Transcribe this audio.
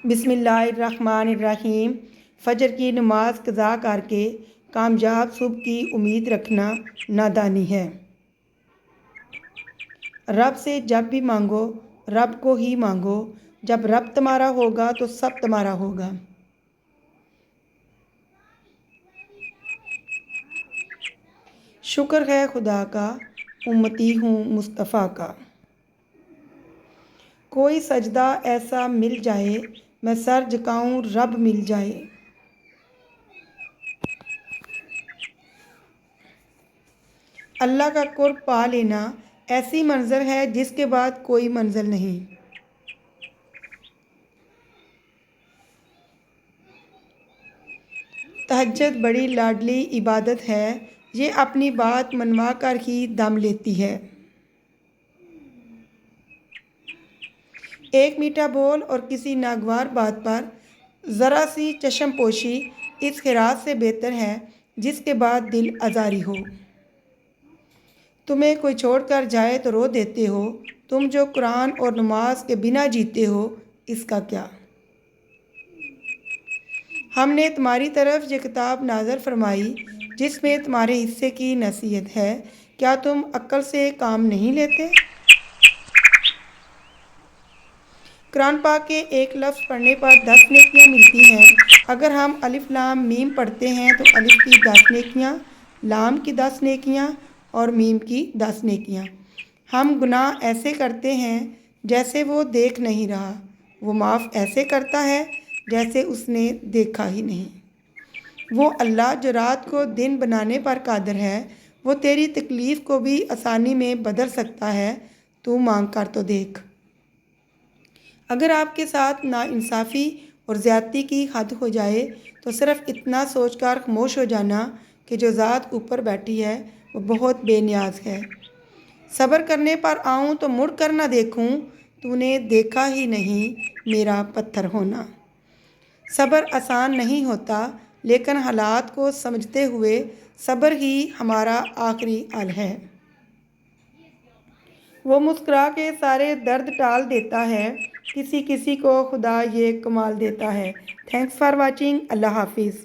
بسم اللہ الرحمن الرحیم۔ فجر کی نماز قضا کر کے کامیاب صبح کی امید رکھنا نادانی ہے۔ رب سے جب بھی مانگو رب کو ہی مانگو، جب رب تمہارا ہوگا تو سب تمہارا ہوگا۔ شکر ہے خدا کا، امتی ہوں مصطفیٰ کا۔ کوئی سجدہ ایسا مل جائے، میں سر جھکاؤں رب مل جائے۔ اللہ کا قرب پا لینا ایسی منزل ہے جس کے بعد کوئی منزل نہیں۔ تہجد بڑی لاڈلی عبادت ہے، یہ اپنی بات منوا کر ہی دم لیتی ہے۔ ایک میٹھا بول اور کسی ناگوار بات پر ذرا سی چشم پوشی اس خراج سے بہتر ہے جس کے بعد دل آزاری ہو۔ تمہیں کوئی چھوڑ کر جائے تو رو دیتے ہو، تم جو قرآن اور نماز کے بنا جیتے ہو، اس کا کیا؟ ہم نے تمہاری طرف یہ کتاب نازل فرمائی جس میں تمہارے حصے کی نصیحت ہے، کیا تم عقل سے کام نہیں لیتے؟ قرآن پاک کے ایک لفظ پڑھنے پر 10 نیکیاں ملتی ہیں۔ اگر ہم الف لام میم پڑھتے ہیں تو الف کی 10 نیکیاں، لام کی 10 نیکیاں اور میم کی 10 نیکیاں۔ ہم گناہ ایسے کرتے ہیں جیسے وہ دیکھ نہیں رہا، وہ معاف ایسے کرتا ہے جیسے اس نے دیکھا ہی نہیں۔ وہ اللہ جو رات کو دن بنانے پر قادر ہے، وہ تیری تکلیف کو بھی آسانی میں بدل سکتا ہے، تو مانگ کر تو دیکھ۔ اگر آپ کے ساتھ ناانصافی اور زیادتی کی حد ہو جائے تو صرف اتنا سوچ کر خاموش ہو جانا کہ جو ذات اوپر بیٹھی ہے وہ بہت بے نیاز ہے۔ صبر کرنے پر آؤں تو مڑ کر نہ دیکھوں، تو نے دیکھا ہی نہیں میرا پتھر ہونا۔ صبر آسان نہیں ہوتا، لیکن حالات کو سمجھتے ہوئے صبر ہی ہمارا آخری حل ہے۔ وہ مسکرا کے سارے درد ٹال دیتا ہے، کسی کسی کو خدا یہ کمال دیتا ہے۔ Thanks for watching. اللہ حافظ۔